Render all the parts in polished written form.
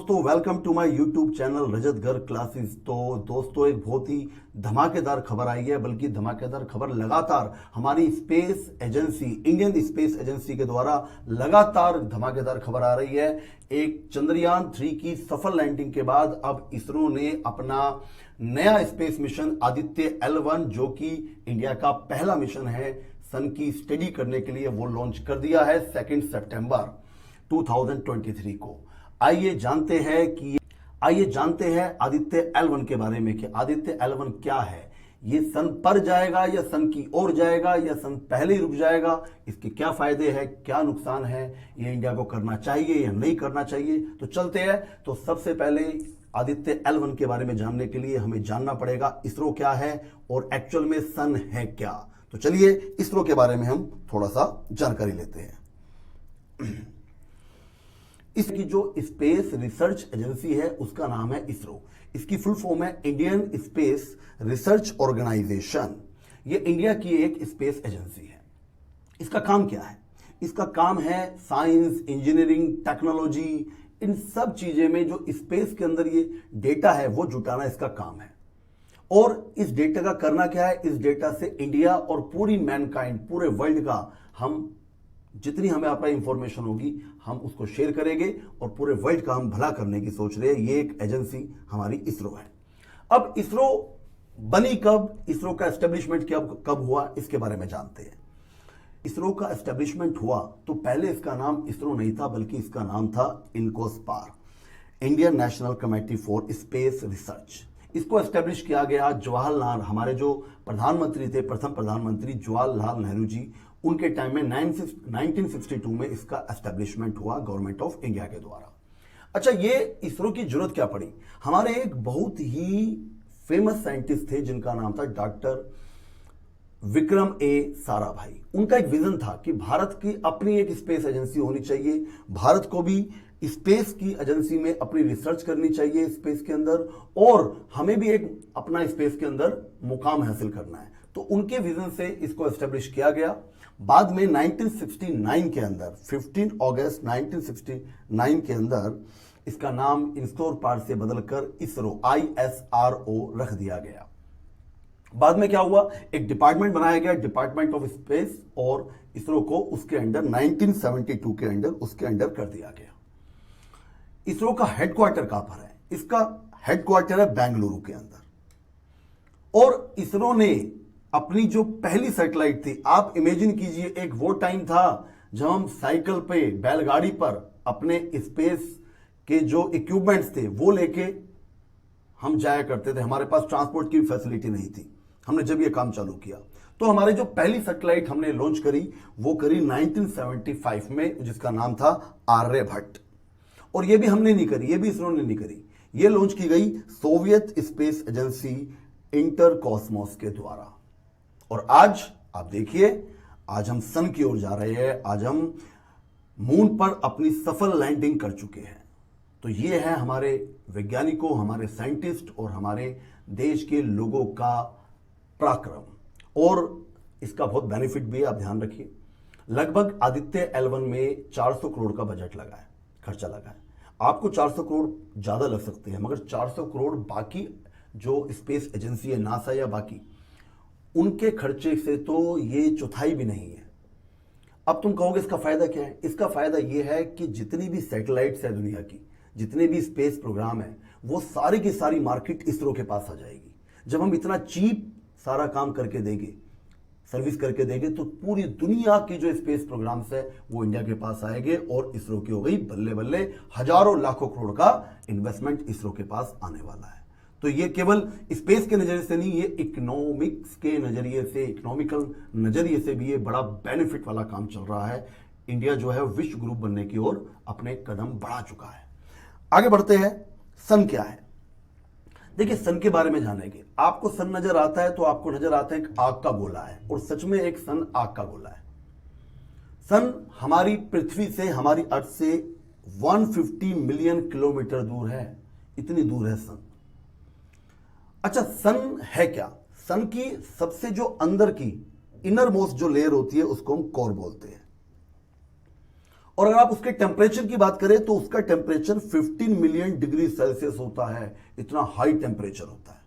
दोस्तों, welcome to my YouTube channel Rajat Ghar classes. तो दोस्तों, एक बहुत ही धमाकेदार खबर आई है, बल्कि धमाकेदार खबर लगातार हमारी space agency, Indian space agency के द्वारा लगातार धमाकेदार खबर आ रही है। एक चंद्रयान 3 की सफल लैंडिंग के बाद अब इसरो ने अपना नया स्पेस मिशन आदित्य L1, जो कि इंडिया का पहला मिशन है सन की स्टडी करने के लिए, वो लॉन्च कर दिया है 2 सितंबर 2023 को। आइए जानते हैं आदित्य L1 के बारे में कि आदित्य L1 क्या है, ये सन पर जाएगा या सन की ओर जाएगा या सन पहले ही रुक जाएगा, इसके क्या फायदे हैं, क्या नुकसान है, ये इंडिया को करना चाहिए या नहीं करना चाहिए। तो चलते हैं। तो सबसे पहले आदित्य L1 के बारे में जानने के लिए हमें जानना पड़ेगा इसरो क्या है और एक्चुअल में सन है क्या। तो चलिए इसरो के बारे में हम थोड़ा सा जानकारी लेते हैं। इसकी जो स्पेस रिसर्च एजेंसी है उसका नाम है इसरो। इसकी फुल फॉर्म है इंडियन स्पेस रिसर्च ऑर्गेनाइजेशन। ये इंडिया की एक स्पेस एजेंसी है। इसका काम क्या है? इसका काम है साइंस, इंजीनियरिंग, टेक्नोलॉजी, इन सब चीजें में जो स्पेस के अंदर ये डेटा है वो जुटाना इसका काम है। और इस डेटा का करना क्या है? इस डेटा से इंडिया और पूरी मैनकाइंड, पूरे वर्ल्ड का, हम जितनी हमें आपका इंफॉर्मेशन होगी हम उसको शेयर करेंगे और पूरे वर्ल्ड का हम भला करने की सोच रहे हैं। ये एक एजेंसी हमारी इसरो है। अब इसरो बनी कब, इसरो का एस्टेब्लिशमेंट कब हुआ, इसके बारे में जानते हैं। इसरो का एस्टेब्लिशमेंट हुआ तो पहले इसका नाम इसरो नहीं था, बल्कि इसका नाम था INCOSPAR, Indian national committee for space research. इसको एस्टेब्लिश किया गया जवाहरलाल, हमारे जो प्रधानमंत्री थे, प्रथम प्रधानमंत्री जवाहरलाल नेहरू जी, उनके टाइम में 1962 में इसका एस्टेब्लिशमेंट हुआ गवर्नमेंट ऑफ इंडिया के द्वारा। अच्छा, ये इसरो की जरूरत क्या पड़ी? हमारे एक बहुत ही फेमस साइंटिस्ट थे जिनका नाम था डॉक्टर विक्रम ए साराभाई। उनका एक विजन था कि भारत की अपनी एक स्पेस एजेंसी होनी चाहिए, भारत को भी स्पेस की एजेंसी में अपनी रिसर्च करनी चाहिए स्पेस के अंदर, और हमें भी एक अपना स्पेस के अंदर मुकाम हासिल करना है। तो उनके विजन से इसको एस्टेब्लिश किया गया। बाद में 1969 के अंदर, 15 अगस्त 1969 के अंदर इसका नाम इनकोस्पार से बदलकर इसरो, ISRO रख दिया गया। बाद में क्या हुआ, एक डिपार्टमेंट बनाया गया, डिपार्टमेंट ऑफ स्पेस, और इसरो को उसके अंडर 1972 के अंडर उसके अंडर कर दिया गया। इसरो का हेडक्वार्टर कहां पर है? इसका हेडक्वार्टर है बेंगलुरु के अंदर। और इसरो ने अपनी जो पहली सैटेलाइट थी, आप इमेजिन कीजिए, एक वो टाइम था जब हम साइकिल पे, बैलगाड़ी पर अपने स्पेस के जो इक्विपमेंट्स थे वो लेके हम जाया करते थे। हमारे पास ट्रांसपोर्ट की फैसिलिटी नहीं थी। हमने जब ये काम चालू किया तो हमारी जो पहली सैटेलाइट हमने लॉन्च करी वो करी 1975 में, जिसका नाम था आर्यभट्ट। और ये भी हमने नहीं करी, ये भी इसरो ने नहीं करी, ये लॉन्च की गई सोवियत स्पेस एजेंसी इंटरकॉस्मोस के द्वारा। और आज आप देखिए, आज हम सन की ओर जा रहे हैं, आज हम मून पर अपनी सफल लैंडिंग कर चुके हैं। तो ये है हमारे वैज्ञानिकों, हमारे साइंटिस्ट और हमारे देश के लोगों का पराक्रम। और इसका बहुत बेनिफिट भी है, आप ध्यान रखिए। लगभग आदित्य L1 में 400 करोड़ का बजट लगा है, खर्चा लगा है। आपको 400 करोड़ ज्यादा लग सकते हैं, मगर 400 करोड़ बाकी जो स्पेस एजेंसी है, नासा या बाकी, उनके खर्चे से तो ये चौथाई भी नहीं है। अब तुम कहोगे इसका फायदा क्या है? इसका फायदा यह है कि जितनी भी सैटेलाइट्स है दुनिया की, जितने भी स्पेस प्रोग्राम है, वो सारी की सारी मार्केट इसरो के पास आ जाएगी। जब हम इतना चीप सारा काम करके देंगे, सर्विस करके देंगे, तो पूरी दुनिया की जो स्पेस प्रोग्राम्स है वो इंडिया के पास आएंगे और इसरो की हो गई बल्ले बल्ले हजारों लाखों करोड़ का इन्वेस्टमेंट इसरो के पास आने वाला है। तो ये केवल स्पेस के नजरिए से नहीं, ये इकोनॉमिक्स के नजरिए से, इकोनॉमिकल नजरिए से भी ये बड़ा बेनिफिट वाला काम चल रहा है। इंडिया जो है विश्व गुरु बनने की ओर अपने कदम बढ़ा चुका है। आगे बढ़ते हैं। सन क्या है? देखिए, सन के बारे में जानेंगे। आपको सन नजर आता है तो आपको नजर आता है एक आग का गोला है, और सच में एक सन आग का गोला है। सन हमारी पृथ्वी से, हमारी अर्थ से 150 मिलियन किलोमीटर दूर है, इतनी दूर है सन। अच्छा, सन है क्या? सन की सबसे जो अंदर की इनर मोस्ट जो लेयर होती है उसको हम कोर बोलते हैं। और अगर आप उसके टेम्परेचर की बात करें तो उसका टेम्परेचर 15 मिलियन डिग्री सेल्सियस होता है। इतना हाई टेम्परेचर होता है।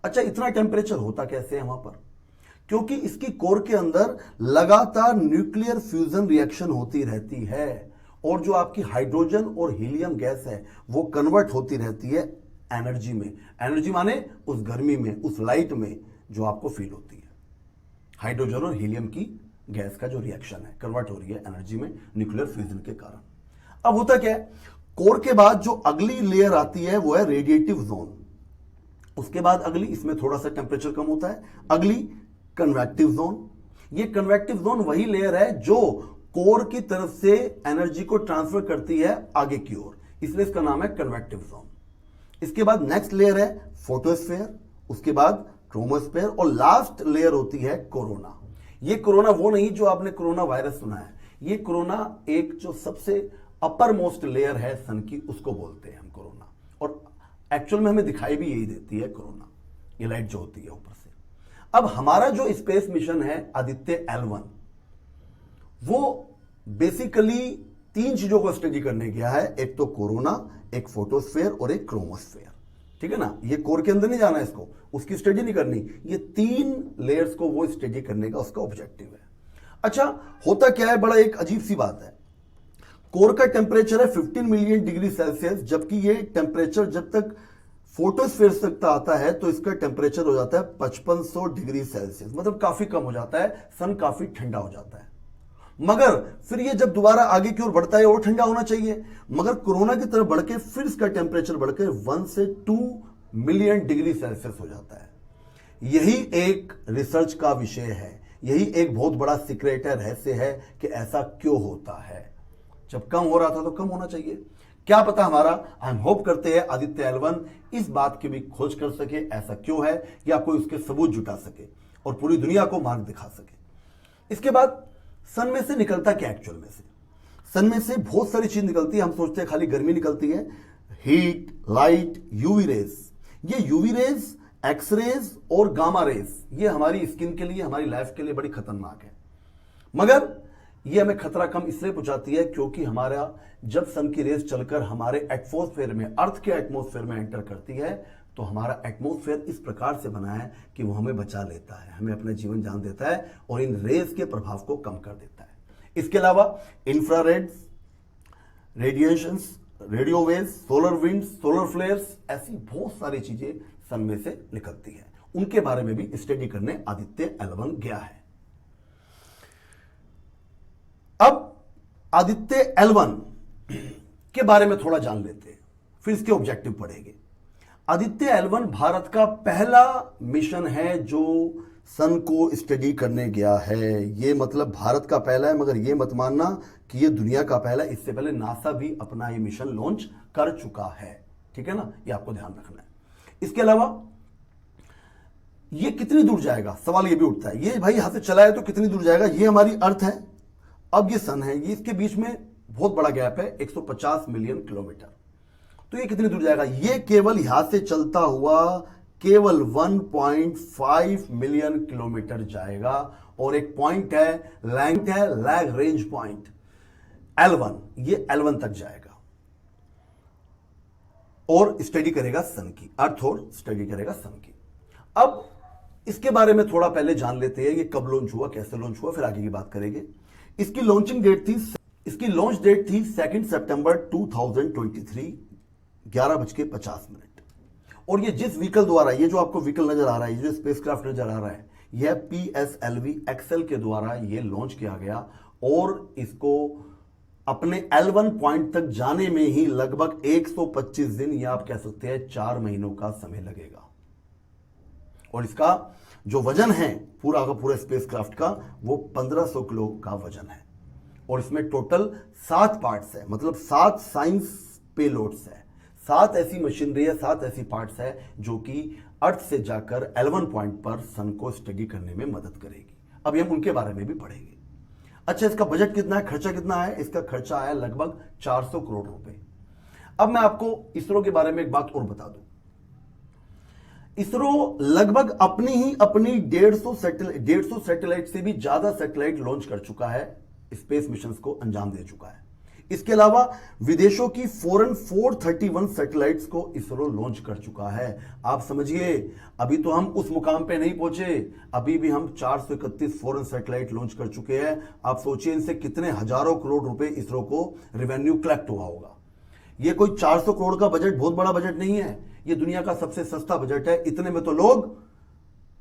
अच्छा, इतना टेम्परेचर होता कैसे है वहां पर? क्योंकि इसकी कोर के अंदर लगातार न्यूक्लियर फ्यूजन रिएक्शन होती रहती है और जो आपकी हाइड्रोजन और हीलियम गैस है वो कन्वर्ट होती रहती है एनर्जी में। एनर्जी माने उस गर्मी में, उस लाइट में जो आपको फील होती है। हाइड्रोजन और हीलियम की गैस का जो रिएक्शन है कन्वर्ट हो रही है एनर्जी में न्यूक्लियर फ्यूजन के कारण। अब होता क्या है, कोर के बाद जो अगली लेयर आती है वो है रेडिएटिव जोन। उसके बाद अगली, इसमें थोड़ा सा टेम्परेचर कम होता है, अगली कन्वेक्टिव जोन। ये कन्वेक्टिव जोन वही लेयर है जो कोर की तरफ से एनर्जी को ट्रांसफर करती है आगे की ओर, इसलिए इसका नाम है कन्वेक्टिव जोन। इसके बाद नेक्स्ट लेयर है फोटोस्फेयर, उसके बाद क्रोमोस्फेयर और लास्ट लेयर होती है कोरोना। ये कोरोना वो नहीं जो आपने कोरोना वायरस सुना है, ये कोरोना एक जो सबसे अपर मोस्ट लेयर है सन की, उसको बोलते हैं हम कोरोना। और एक्चुअल में हमें दिखाई भी यही देती है कोरोना, ये लाइट जो होती है ऊपर से। अब हमारा जो स्पेस मिशन है आदित्य L1, वो बेसिकली 3 चीजों को स्टडी करने गया है। एक तो कोरोना, एक फोटोस्फेयर और एक क्रोमोस्फेयर। ठीक है ना, ये कोर के अंदर नहीं जाना है इसको, उसकी स्टडी नहीं करनी, ये 3 लेयर्स को वो स्टडी करने का उसका ऑब्जेक्टिव है। अच्छा, होता क्या है, बड़ा एक अजीब सी बात है। कोर का टेम्परेचर है 15 मिलियन डिग्री सेल्सियस, जबकि ये टेम्परेचर जब तक फोटोस्फेयर तक आता है तो इसका टेम्परेचर हो जाता है 5500 डिग्री सेल्सियस, मतलब काफी कम हो जाता है, सन काफी ठंडा हो जाता है। मगर फिर ये जब दोबारा आगे की ओर बढ़ता है और ठंडा होना चाहिए, मगर कोरोना की तरफ बढ़ के फिर इसका टेम्परेचर बढ़कर 1 से 2 मिलियन डिग्री सेल्सियस हो जाता है। यही एक रिसर्च का विषय है, यही एक बहुत बड़ा सीक्रेट है, रहस्य है कि ऐसा क्यों होता है। जब कम हो रहा था तो कम होना चाहिए, क्या पता हमारा, हम होप करते हैं आदित्य L1 इस बात की भी खोज कर सके ऐसा क्यों है, या कोई उसके सबूत जुटा सके और पूरी दुनिया को मार्ग दिखा सके। इसके बाद सन में से निकलता क्या एक्चुअल में से? सन में से बहुत सारी चीज निकलती है। हम सोचते हैं खाली गर्मी निकलती है, हीट, लाइट, यूवी रेज। ये यूवी रेज, एक्स रेज और गामा रेज ये हमारी स्किन के लिए, हमारी लाइफ के लिए बड़ी खतरनाक है। मगर ये हमें खतरा कम इसलिए पहुंचाती है क्योंकि हमारा जब सन की रेज चलकर हमारे एटमॉस्फेयर में, अर्थ के एटमॉस्फेयर में एंटर करती है तो हमारा एटमॉस्फेयर इस प्रकार से बना है कि वो हमें बचा लेता है, हमें अपना जीवन जान देता है और इन रेज के प्रभाव को कम कर देता है। इसके अलावा infrared radiations, radio waves, solar winds, solar flares, ऐसी बहुत सारी चीजें सन में से निकलती है। उनके बारे में भी स्टडी करने आदित्य L1 गया है। अब आदित्य L1 के बारे में थोड़ा जान लेते हैं, फिर इसके ऑब्जेक्टिव पढ़ेंगे। आदित्य L1 भारत का पहला मिशन है जो सन को स्टडी करने गया है। ये मतलब भारत का पहला है, मगर ये मत मानना कि ये दुनिया का पहला है। इससे पहले नासा भी अपना ये मिशन लॉन्च कर चुका है। ठीक है ना, ये आपको ध्यान रखना है। इसके अलावा ये कितनी दूर जाएगा, सवाल ये भी उठता है। ये भाई यहां से चला है तो कितनी दूर जाएगा? ये हमारी अर्थ है, अब ये सन है, ये इसके बीच में बहुत बड़ा गैप है, 150 मिलियन किलोमीटर। तो ये कितनी दूर जाएगा? ये केवल यहां से चलता हुआ केवल 1.5 मिलियन किलोमीटर जाएगा। और एक पॉइंट है, लैंग है, लैग रेंज पॉइंट L1, ये L1 तक जाएगा और स्टडी करेगा सन की, अर्थ और स्टडी करेगा सन की। अब इसके बारे में थोड़ा पहले जान लेते हैं, ये कब लॉन्च हुआ, कैसे लॉन्च हुआ, फिर आगे की बात करेंगे। इसकी लॉन्चिंग डेट थी, इसकी लॉन्च डेट थी 2 सितंबर 2023, 11:50। और ये जिस व्हीकल द्वारा, ये जो आपको व्हीकल नजर आ रहा है, ये जो स्पेसक्राफ्ट नजर आ रहा है, यह PSLV एक्सेल के द्वारा ये लॉन्च किया गया और इसको अपने L1 पॉइंट तक जाने में ही लगभग 125 दिन या आप कह सकते हैं 4 महीनों का समय लगेगा। और इसका जो वजन है पूरा का पूरा स्पेसक्राफ्ट का, वो 1500 किलो का वजन है। और इसमें टोटल 7 पार्ट्स है, मतलब 7 साइंस पेलोड्स है, 7 ऐसी मशीनरी है, 7 ऐसी पार्ट्स है जो कि अर्थ से जाकर L1 पॉइंट पर सन को स्टडी करने में मदद करेगी। अभी हम उनके बारे में भी पढ़ेंगे। अच्छा, इसका बजट कितना है, खर्चा कितना है? इसका खर्चा है लगभग 400 करोड़ रुपए। अब मैं आपको इसरो के बारे में एक बात और बता दूं। इसरो लगभग अपनी 150 सैटेलाइट से भी ज्यादा सैटेलाइट लॉन्च कर चुका है, स्पेस मिशंस को अंजाम दे चुका है। इसके अलावा विदेशों की फॉरेन 431 सैटेलाइट्स को इसरो लॉन्च कर चुका है। आप समझिए, अभी तो हम उस मुकाम पे नहीं पहुंचे, अभी भी हम 431 फॉरेन सैटेलाइट लॉन्च कर चुके हैं। आप सोचिए इनसे कितने हजारों करोड़ रुपए इसरो को रेवेन्यू कलेक्ट हुआ होगा। ये कोई 400 करोड़ का बजट बहुत बड़ा बजट नहीं है, ये दुनिया का सबसे सस्ता बजट है। इतने में तो लोग,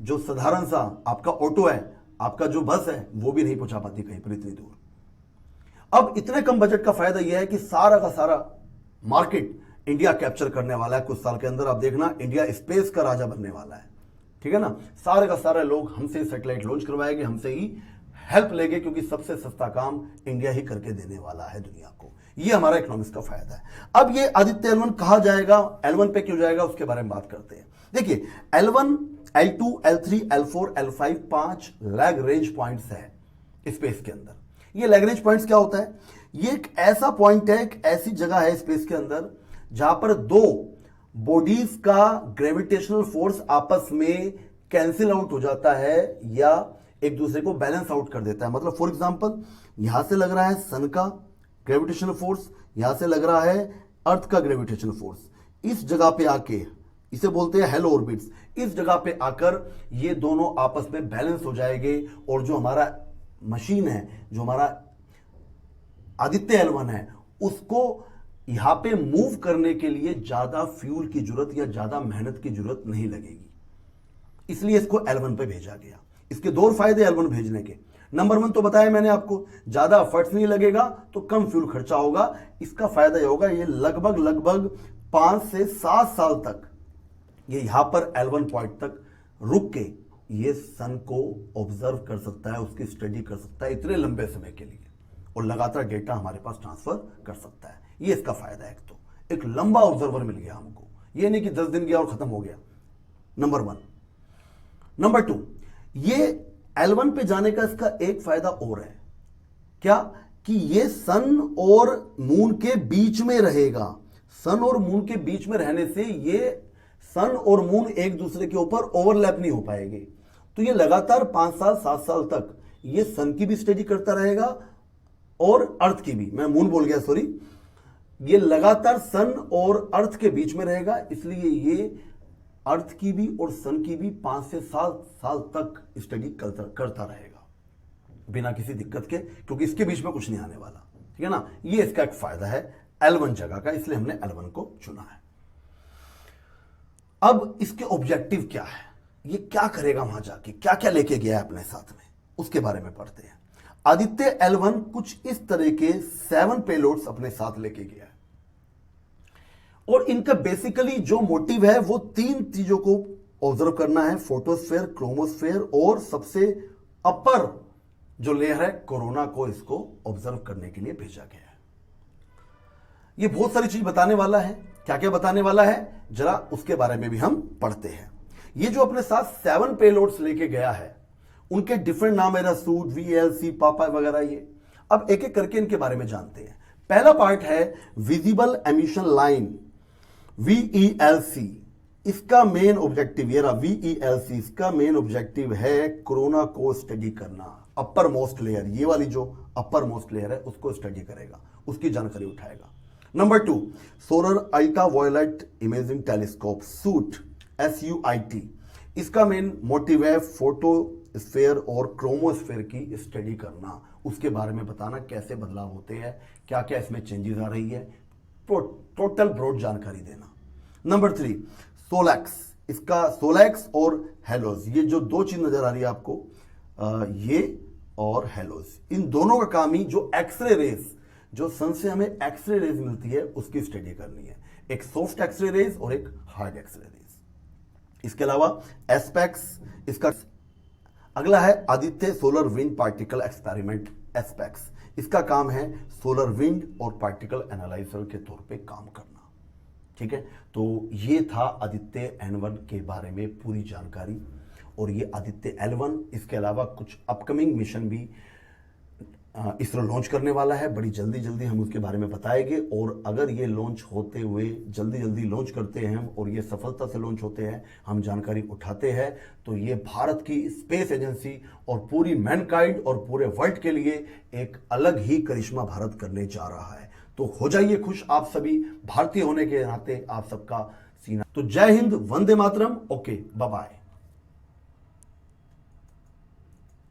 जो साधारण सा आपका ऑटो है, आपका जो बस है, वो भी नहीं पहुंचा पाती कहीं पर इतनी दूर। अब इतने कम बजट का फायदा यह है कि सारा का सारा मार्केट इंडिया कैप्चर करने वाला है। कुछ साल के अंदर आप देखना, इंडिया स्पेस का राजा बनने वाला है, ठीक है ना। सारे का सारे लोग हमसे सैटेलाइट लॉन्च करवाएंगे, हमसे ही हेल्प लेंगे, क्योंकि सबसे सस्ता काम इंडिया ही करके देने वाला है दुनिया को। ये हमारा इकोनॉमिक्स का फायदा है। अब ये आदित्य L1 कहा जाएगा, L1 पे क्यों जाएगा उसके बारे में बात करते हैं। देखिए L1, L2, L3, L4, L5 5 lag range points है स्पेस के अंदर। ये लैग्रेंज पॉइंट्स क्या होता है? ये एक ऐसा पॉइंट है, एक ऐसी जगह है स्पेस के अंदर जहां पर दो बॉडीज का ग्रेविटेशनल फोर्स आपस में कैंसिल आउट हो जाता है या एक दूसरे को बैलेंस आउट कर देता है। मतलब फॉर एग्जांपल, यहां से लग रहा है सन का ग्रेविटेशनल फोर्स, यहां से लग रहा है अर्थ का ग्रेविटेशनल फोर्स। इस जगह पे आके, इसे बोलते हैं हेलो ऑर्बिट्स, इस जगह पे आकर ये दोनों आपस में बैलेंस हो जाएंगे और जो हमारा मशीन है, जो हमारा आदित्य L1 है, उसको यहां पे मूव करने के लिए ज्यादा फ्यूल की जरूरत या ज्यादा मेहनत की जरूरत नहीं लगेगी, इसलिए इसको L1 पे भेजा गया। इसके दो फायदे L1 भेजने के। नंबर 1 तो बताया मैंने आपको, ज्यादा एफर्ट्स नहीं लगेगा तो कम फ्यूल खर्चा होगा। इसका फायदा यह होगा, ये लगभग 5 से 7 साल तक ये यहां पर L1 पॉइंट तक रुक के ये सन को ऑब्जर्व कर सकता है, उसकी स्टडी कर सकता है इतने लंबे समय के लिए, और लगातार डेटा हमारे पास ट्रांसफर कर सकता है। ये इसका फायदा है। तो एक लंबा ऑब्जर्वर मिल गया हमको, ये नहीं कि 10 दिन गया और खत्म हो गया। नंबर 1। नंबर 2, ये L1 पे जाने का इसका एक फायदा और है। क्या? कि ये सन और मून के बीच में रहेगा। सन और मून के बीच में रहने से ये सन और मून एक दूसरे के ऊपर ओवरलैप नहीं हो पाएंगे। तो ये लगातार 5 साल 7 साल तक ये सन की भी स्टडी करता रहेगा और अर्थ की भी, मैं मून बोल गया सॉरी, ये लगातार सन और अर्थ के बीच में रहेगा, इसलिए ये अर्थ की भी और सन की भी 5 से 7 साल तक स्टडी करता रहेगा बिना किसी दिक्कत के, क्योंकि इसके बीच में कुछ नहीं आने वाला, ठीक है ना। ये इसका एक फायदा है L1 जगह का, इसलिए हमने L1 को चुना है। अब इसके ऑब्जेक्टिव क्या है, ये क्या करेगा वहां जाके, क्या क्या लेके गया है अपने साथ में, उसके बारे में पढ़ते हैं। आदित्य L1 कुछ इस तरह के 7 पेलोड्स अपने साथ लेके गया है, और इनका बेसिकली जो मोटिव है वो 3 चीजों को ऑब्जर्व करना है, फोटोस्फेयर, क्रोमोस्फेयर और सबसे अपर जो लेयर है कोरोना को, इसको ऑब्जर्व करने के लिए भेजा गया है। ये बहुत सारी चीज बताने वाला है। क्या क्या बताने वाला है, जरा उसके बारे में भी हम पढ़ते हैं। ये जो अपने साथ 7 पेलोड्स लेके गया है, उनके डिफरेंट नाम है, सूट, VLC, पापा वगैरह। ये अब एक एक करके इनके बारे में जानते हैं। पहला पार्ट है विजिबल एमिशन लाइन, VELC। इसका मेन ऑब्जेक्टिव, ये रहा VELC, इसका मेन ऑब्जेक्टिव है कोरोना को स्टडी करना। अपर मोस्ट लेयर, ये वाली जो अपर मोस्ट लेयर है उसको स्टडी करेगा, उसकी जानकारी उठाएगा। Number 2, solar ultraviolet imaging telescope, suit, SUIT। इसका मेन मोटिव है फोटोस्फेयर और क्रोमोस्फेयर की स्टडी करना, उसके बारे में बताना कैसे बदलाव होते हैं, क्या क्या इसमें चेंजेस आ रही है, टोटल ब्रॉड जानकारी देना। नंबर 3, सोलैक्स। इसका सोलैक्स और हेलोस, ये जो 2 चीज नजर आ रही है आपको, ये और हेलोस, इन दोनों का काम ही जो एक्सरे रेज, जो सन से हमें एक्सरे रेज मिलती है उसकी स्टडी करनी है। एक सॉफ्ट एक्सरे रेज और एक हार्ड एक्सरे रेज। इसके अलावा एस्पेक्स, इसका अगला है Aditya solar wind particle experiment, ASPEX. इसका काम है सोलर विंड और पार्टिकल एनालाइजर के तौर पे काम करना, ठीक है। तो ये था आदित्य L1 के बारे में पूरी जानकारी। और ये आदित्य L1, इसके अलावा कुछ अपकमिंग मिशन भी इसरो लॉन्च करने वाला है, बड़ी जल्दी जल्दी हम उसके बारे में बताएंगे। और अगर ये लॉन्च होते हुए जल्दी जल्दी लॉन्च करते हैं हम, और ये सफलता से लॉन्च होते हैं, हम जानकारी उठाते हैं, तो ये भारत की स्पेस एजेंसी और पूरी मैनकाइंड और पूरे वर्ल्ड के लिए एक अलग ही करिश्मा भारत करने जा रहा है। तो हो जाइए खुश आप सभी, भारतीय होने के नाते आप सबका सीना। तो जय Hind, Vande Mataram, okay, bye bye.